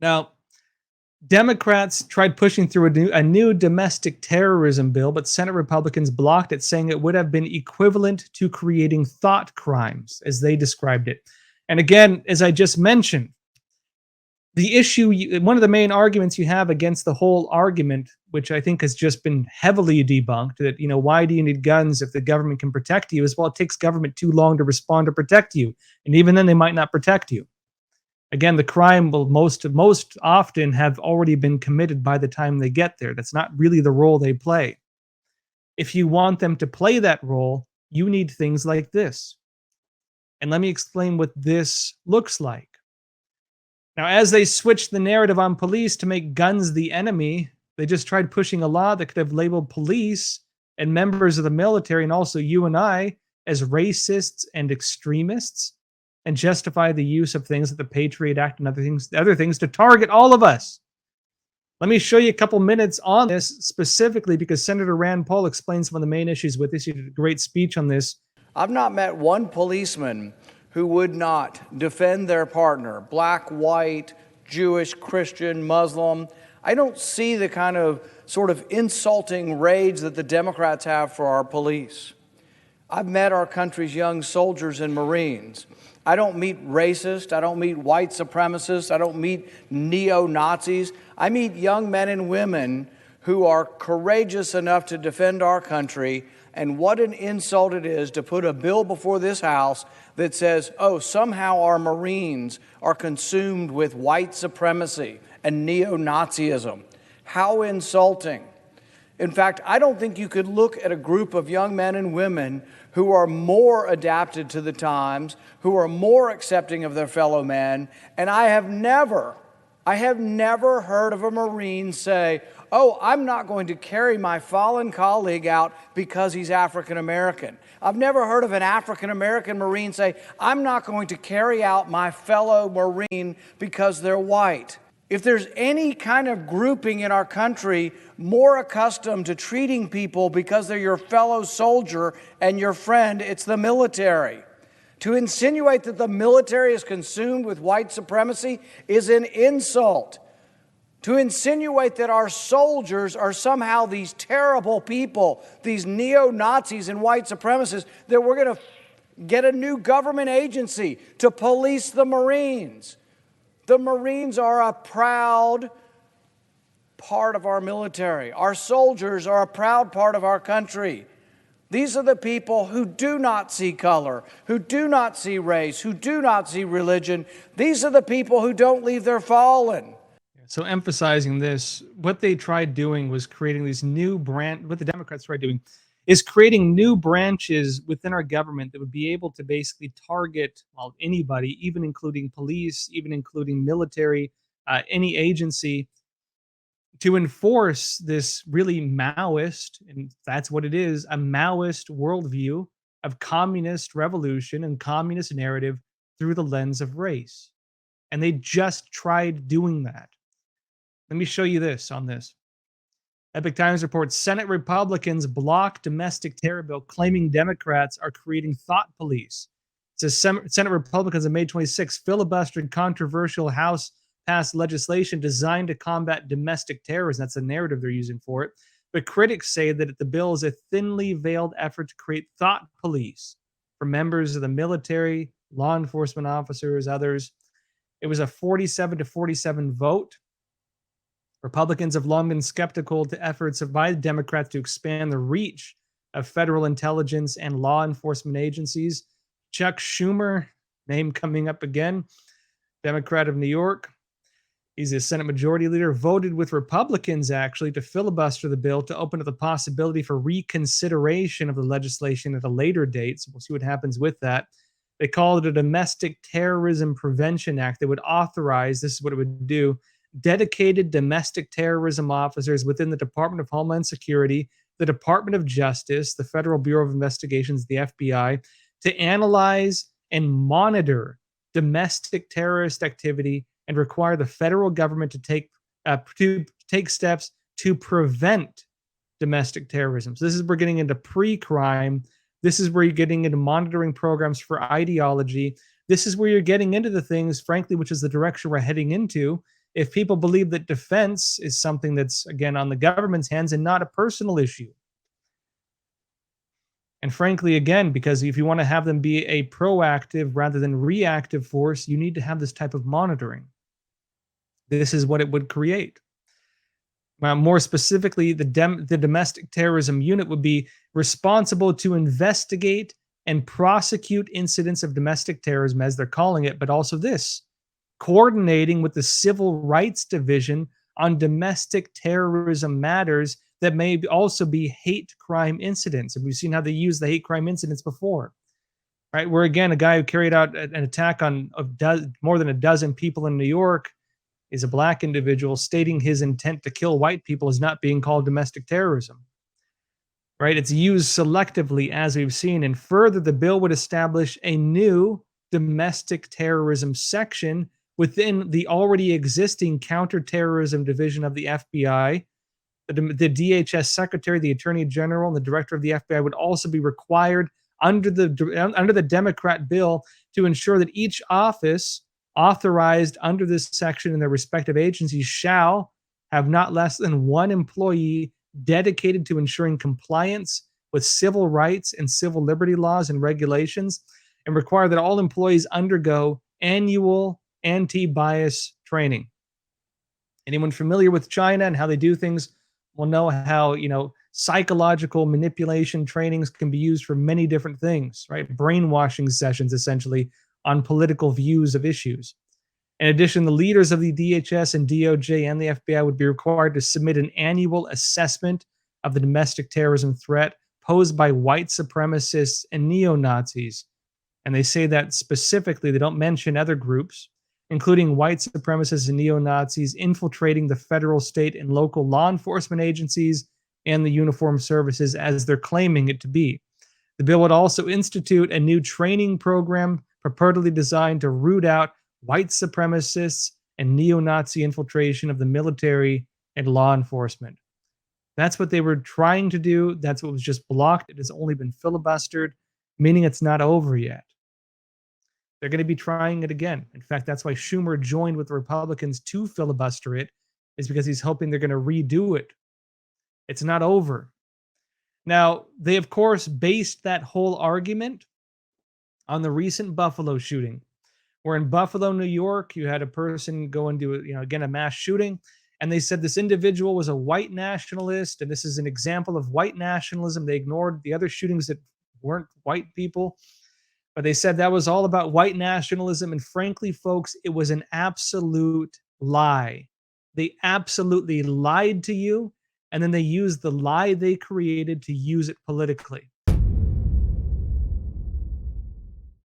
Now, Democrats tried pushing through a new domestic terrorism bill, but Senate Republicans blocked it, saying it would have been equivalent to creating thought crimes, as they described it. And again, as I just mentioned, the issue, one of the main arguments you have against the whole argument, which I think has just been heavily debunked, that, why do you need guns if the government can protect you, is, well, it takes government too long to respond to protect you. And even then, they might not protect you. Again, the crime will most often have already been committed by the time they get there. That's not really the role they play. If you want them to play that role, you need things like this. And let me explain what this looks like. Now, as they switched the narrative on police to make guns the enemy, they just tried pushing a law that could have labeled police and members of the military, and also you and I, as racists and extremists, and justify the use of things like the Patriot Act and other things to target all of us. Let me show you a couple minutes on this specifically because Senator Rand Paul explains some of the main issues with this. He did a great speech on this. I've not met one policeman who would not defend their partner, black, white, Jewish, Christian, Muslim. I don't see the kind of sort of insulting rage that the Democrats have for our police. I've met our country's young soldiers and Marines. I don't meet racists. I don't meet white supremacists. I don't meet neo-Nazis. I meet young men and women who are courageous enough to defend our country. And what an insult it is to put a bill before this House that says, oh, somehow our Marines are consumed with white supremacy and neo-Nazism. How insulting. In fact, I don't think you could look at a group of young men and women who are more adapted to the times, who are more accepting of their fellow men, and I have never heard of a Marine say, oh, I'm not going to carry my fallen colleague out because he's African American. I've never heard of an African American Marine say, I'm not going to carry out my fellow Marine because they're white. If there's any kind of grouping in our country more accustomed to treating people because they're your fellow soldier and your friend, it's the military. To insinuate that the military is consumed with white supremacy is an insult. To insinuate that our soldiers are somehow these terrible people, these neo-Nazis and white supremacists, that we're going to get a new government agency to police the Marines. The Marines are a proud part of our military. Our soldiers are a proud part of our country. These are the people who do not see color, who do not see race, who do not see religion. These are the people who don't leave their fallen. So emphasizing this, what they tried doing was creating these what the Democrats tried doing is creating new branches within our government that would be able to basically target anybody, even including police, even including military, any agency, to enforce this really Maoist, and that's what it is, a Maoist worldview of communist revolution and communist narrative through the lens of race. And they just tried doing that. Let me show you this on this. Epoch Times reports Senate Republicans block domestic terror bill, claiming Democrats are creating thought police. It says Senate Republicans on May 26 filibustered controversial House passed legislation designed to combat domestic terrorism. That's the narrative they're using for it. But critics say that the bill is a thinly veiled effort to create thought police for members of the military, law enforcement officers, others. It was a 47-47 vote. Republicans have long been skeptical to efforts by the Democrats to expand the reach of federal intelligence and law enforcement agencies. Chuck Schumer, name coming up again, Democrat of New York. He's the Senate Majority Leader, voted with Republicans actually to filibuster the bill to open up the possibility for reconsideration of the legislation at a later date. So we'll see what happens with that. They called it a Domestic Terrorism Prevention Act that would authorize, this is what it would do, dedicated domestic terrorism officers within the Department of Homeland Security, the Department of Justice, the Federal Bureau of Investigations, the FBI, to analyze and monitor domestic terrorist activity and require the federal government to take steps to prevent domestic terrorism. So this is, we're getting into pre-crime. This is where you're getting into monitoring programs for ideology. This is where you're getting into the things, frankly, which is the direction we're heading into, if people believe that defense is something that's, again, on the government's hands and not a personal issue. And frankly, again, because if you want to have them be a proactive rather than reactive force, you need to have this type of monitoring. This is what it would create. More specifically, the domestic terrorism unit would be responsible to investigate and prosecute incidents of domestic terrorism, as they're calling it, but also this coordinating with the Civil Rights Division on domestic terrorism matters that may also be hate crime incidents. And we've seen how they use the hate crime incidents before, right? Where again, a guy who carried out an attack on more than a dozen people in New York is a black individual, stating his intent to kill white people is not being called domestic terrorism, right? It's used selectively, as we've seen. And further, the bill would establish a new domestic terrorism section within the already existing counterterrorism division of the FBI. The DHS secretary, the attorney general, and the director of the FBI would also be required under the Democrat bill to ensure that each office authorized under this section in their respective agencies shall have not less than one employee dedicated to ensuring compliance with civil rights and civil liberty laws and regulations, and require that all employees undergo annual anti-bias training. Anyone familiar with China and how they do things will know how, psychological manipulation trainings can be used for many different things, right? Brainwashing sessions, essentially, on political views of issues. In addition, the leaders of the DHS and DOJ and the FBI would be required to submit an annual assessment of the domestic terrorism threat posed by white supremacists and neo-Nazis. And they say that specifically, they don't mention other groups, including white supremacists and neo-Nazis infiltrating the federal, state, and local law enforcement agencies and the uniformed services as they're claiming it to be. The bill would also institute a new training program purportedly designed to root out white supremacists and neo-Nazi infiltration of the military and law enforcement. That's what they were trying to do. That's what was just blocked. It has only been filibustered, meaning it's not over yet. They're going to be trying it again. In fact, that's why Schumer joined with the Republicans to filibuster it, is because he's hoping they're going to redo it. It's not over. Now, they, of course, based that whole argument on the recent Buffalo shooting, where in Buffalo, New York, you had a person go and do, again, a mass shooting. And they said this individual was a white nationalist. And this is an example of white nationalism. They ignored the other shootings that weren't white people. But they said that was all about white nationalism. And frankly, folks, it was an absolute lie. They absolutely lied to you. And then they used the lie they created to use it politically.